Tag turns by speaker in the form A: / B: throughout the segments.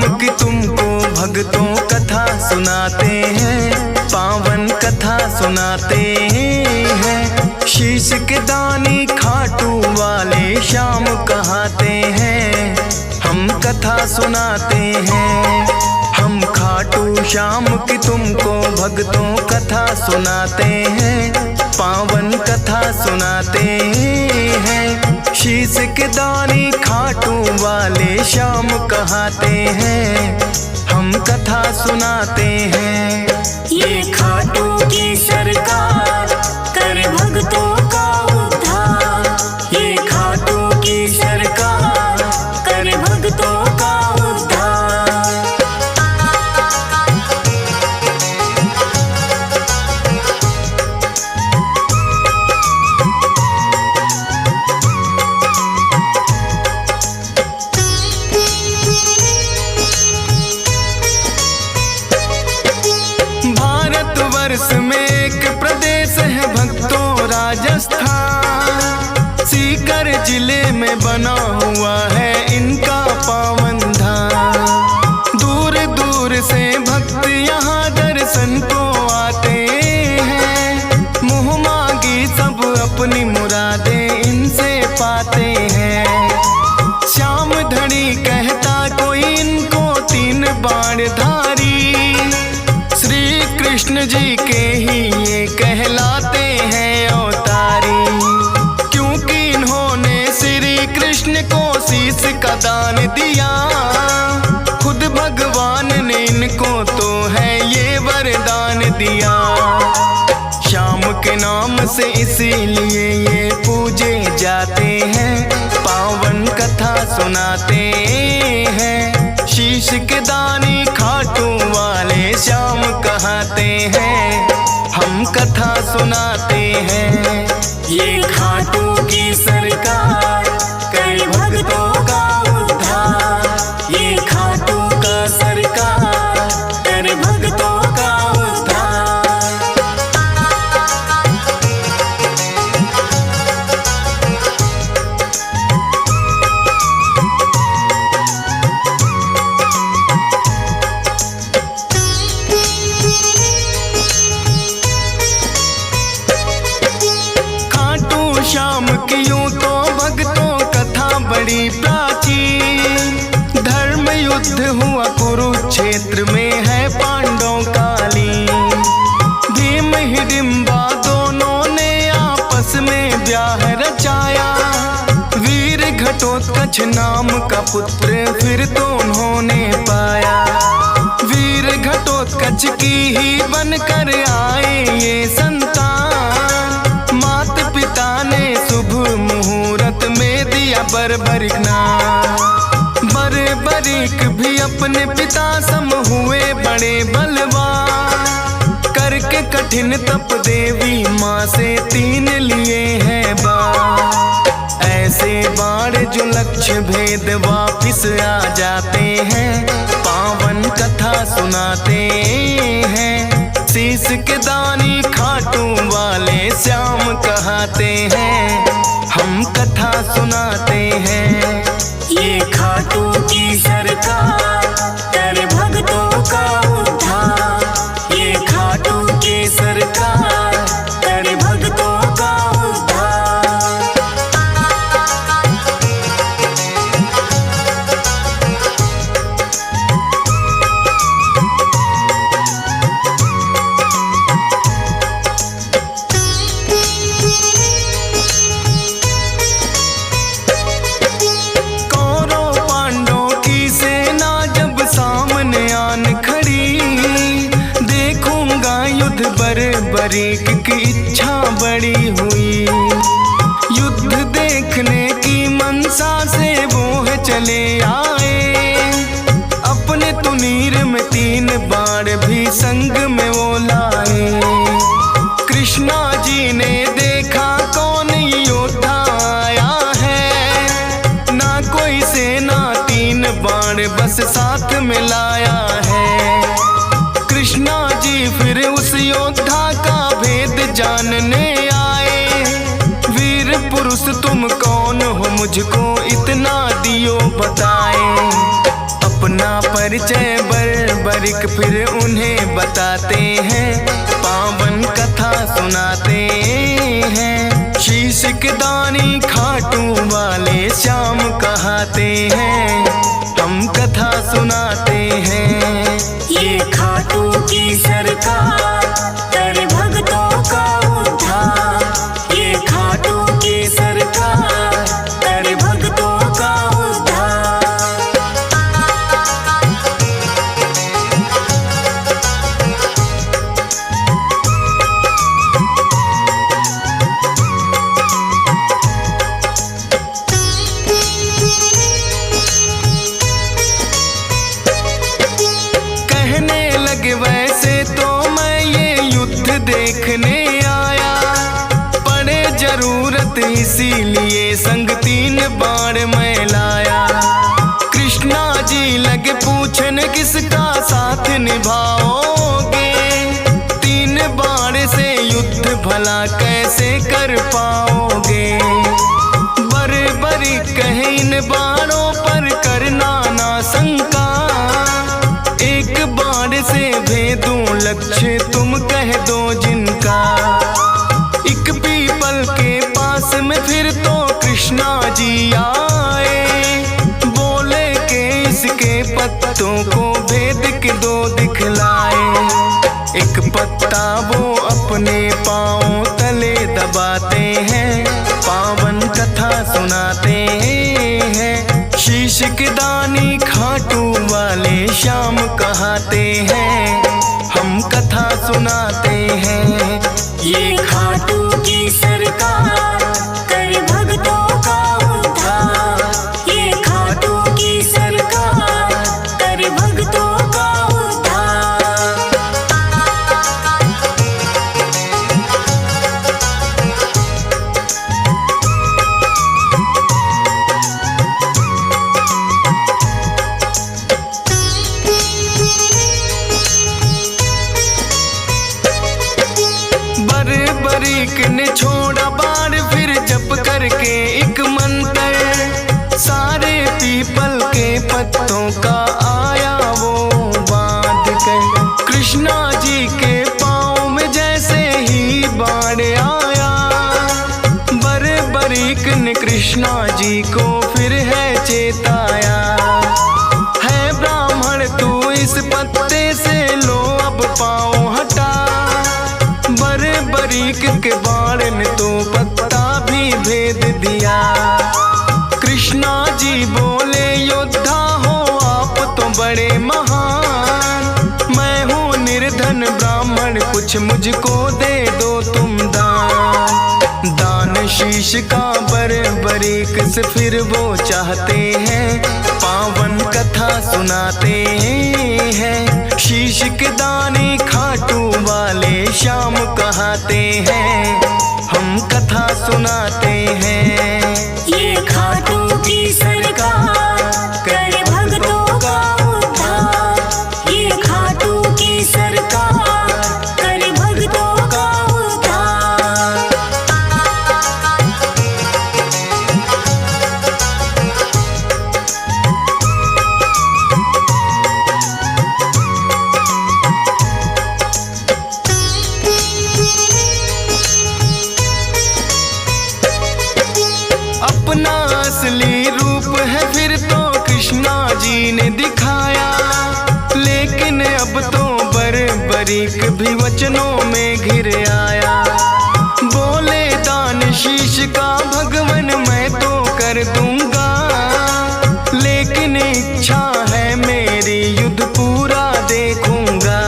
A: श्याम की तुमको भक्तों कथा सुनाते हैं, पावन कथा सुनाते हैं। शीश के दानी खाटू वाले श्याम कहाते हैं, हम कथा सुनाते हैं। हम खाटू श्याम की तुमको भक्तों कथा सुनाते हैं, पावन कथा सुनाते हैं। शीश के दानी खाटू वाले श्याम कहाते हैं, हम कथा सुनाते हैं।
B: ये खाटू की सरकार कर भक्तों का उद्धार, ये खाटू की सरकार कर भक्तों का उद्धार।
A: भारतवर्ष में एक प्रदेश है भक्तों राजस्थान, सीकर जिले में बना हुआ है इनका पावन धाम। दूर दूर से भक्त यहाँ दर्शन को आते हैं, मुँह मांगी सब अपनी मुरादें इनसे पाते हैं। श्याम धनी कहता कोई इनको तीन बाण धारी, श्री कृष्ण जी के ही ये कहलाते हैं अवतारी। क्योंकि इन्होंने श्री कृष्ण को शीश का दान दिया, खुद भगवान ने इनको तो है ये वरदान दिया। श्याम के नाम से इसीलिए ये पूजे जाते हैं, पावन कथा सुनाते हैं। शीश के दानी खाटू वाले श्याम कहाते हैं, हम कथा सुनाते हैं।
B: ये खाटू की सरकार कर भक्तों का उद्धार, ये खाटू का सरकार कर भक्तों का उद्धार।
A: श्याम की यूं तो भक्तों कथा बड़ी प्राचीन, धर्म युद्ध हुआ कुरुक्षेत्र में है पांडवों कालीन। भीम हिडिंबा दोनों ने आपस में ब्याह रचाया, वीर घटोत्कच नाम का पुत्र फिर तो उन्होंने पाया। वीर घटोत्कच की ही बनकर आए ये संतान, मात पिता ने शुभ मुहूर्त में दिया बर्बरिक नाम। बर्बरिक भी अपने पिता सम हुए बड़े बलवान, करके कठिन तप देवी माँ से तीन लिए हैं बाण। ऐसे बाण जो लक्ष्य भेद वापिस आ जाते हैं, पावन कथा सुनाते हैं। शीश के दानी खाटू वाले श्याम कहाते हैं, हम कथा सुनाते हैं।
B: ये खाटू की सरकार कर भक्तों का उद्धार, ये खाटू की सरकार कर भक्तों का उद्धार।
A: बर्बरिक की इच्छा बड़ी हुई, युद्ध देखने की मनसा से वो है चले आए। अपने तुनीर में तीन बाण भी संग में वो लाए। कृष्णा जी ने देखा कौन योद्धा आया है, ना कोई सेना तीन बाण बस साथ में लाया है। कृष्णा जी फिर उस योद्धा का भेद जानने आए। वीर पुरुष तुम कौन हो, मुझको इतना दियो बताए। अपना परिचय बरिक फिर उन्हें बताते हैं, पावन कथा सुनाते हैं। शीश के दानी खाटू वाले श्याम कहाते हैं, हम कथा सुनाते हैं।
B: ये खाटू की सरकार कर भक्तों का उद्धार। ये खाटू की सरकार कर भक्तों का उद्धार।
A: वैसे तो मैं ये युद्ध देखने आया, पड़े जरूरत इसीलिए संग 3 बाण मैं लाया। कृष्णा जी लगे पूछने किसका साथ निभाओगे, 3 बाण से युद्ध भला कैसे कर पाओगे। बरी कहे इन बाणों पर करना ना शंका, एक बाण से भेदूं लक्ष्य तुम कह दो जिनका। एक पीपल के पास में फिर तो कृष्णा जी आए, बोले के इसके पत्तों को भेद के 2 दिखलाए। एक पत्ता वो अपने पांव तले दबाते हैं, पावन कथा सुनाते हैं। शीश के दानी खाटू वाले श्याम कहाते हैं, हम कथा सुनाते हैं।
B: ये खाटू की सरकार कर भक्तों का उद्धार। ये खाटू की सरकार कर भक्तों का उद्धार।
A: बरीक ने छोड़ा बाण फिर जप करके एक मंत्र, सारे पीपल के पत्तों का आया वो बांध कर। कृष्णा जी के पाँव में जैसे ही बाण आया, बरीक ने कृष्णा जी को फिर है चेताया। है ब्राह्मण तू इस पत्ते से लो अब पाँव हटा, बरीक के बाण ने तो पत्ता भी भेद दिया। कृष्णा जी बोले योद्धा हो आप तो बड़े महान, मैं हूँ निर्धन ब्राह्मण कुछ मुझको दे दो तुम दान। दान शीश का बरीक से फिर वो चाहते हैं, पावन कथा सुनाते हैं। शीश के दानी खाटू वाले श्याम कहाते हैं, हम कथा सुनाते हैं।
B: ये खाटू की सरकार कर भक्तों का उद्धार। ये खाटू की सरकार कर भक्तों का उद्धार।
A: अपना असली रूप है फिर तो कृष्णा जी ने दिखाया, लेकिन अब तो बरीक भी वचनों में घिर आया। बोले दान शीश का भगवन मैं तो कर दूंगा, लेकिन इच्छा है मेरी युद्ध पूरा देखूंगा।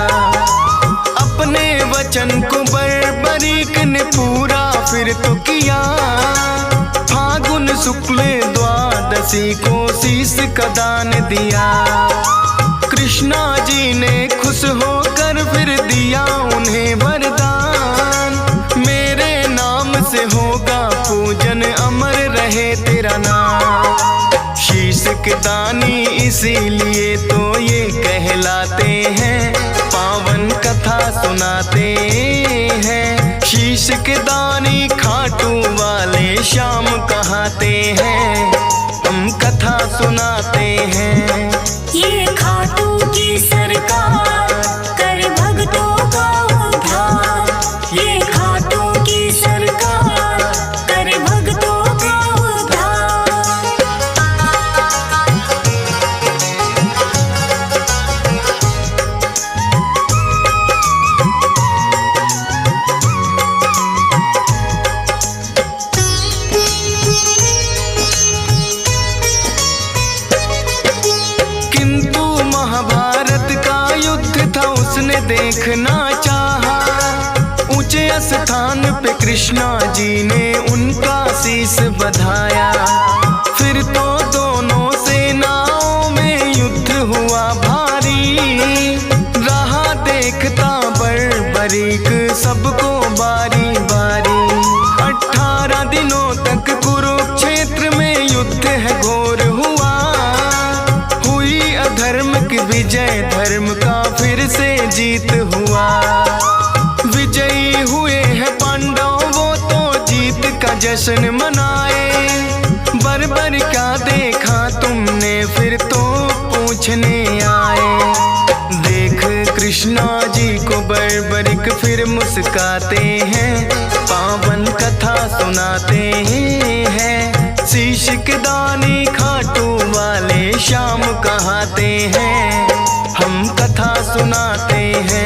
A: अपने वचन को बरीक ने पूरा फिर तो किया, फागुन शुक्ल द्वादशी को शीश का दान दिया। कृष्णा जी ने खुश होकर फिर दिया उन्हें वरदान, मेरे नाम से होगा पूजन अमर रहे तेरा नाम। शीश के दानी इसीलिए तो ये कहलाते हैं, पावन कथा सुनाते हैं। शीश के दानी खाटू वाले श्याम कहाते हैं, हम कथा सुनाते हैं।
B: ये
A: उसने देखना चाहा। ऊंचे स्थान पे कृष्णा जी ने उनका शीश बधाया। फिर तो दोनों सेनाओं में युद्ध हुआ भारी। रहा देखता बर्बरीक सबको बारी बारी। 18 दिनों तक कुरुक्षेत्र में युद्ध है घोर हुआ। हुई अधर्म की विजय, धर्म का फिर से जीत हुआ। विजयी हुए हैं पांडव, वो तो जीत का जश्न मनाए। बर्बर क्या देखा तुमने, फिर तो पूछने आए। देख कृष्णा जी को बर्बरिक फिर मुस्काते हैं। पावन कथा सुनाते हैं। शीश के दानी खाटू वाले श्याम कहाते हैं। हम कथा सुनाते हैं।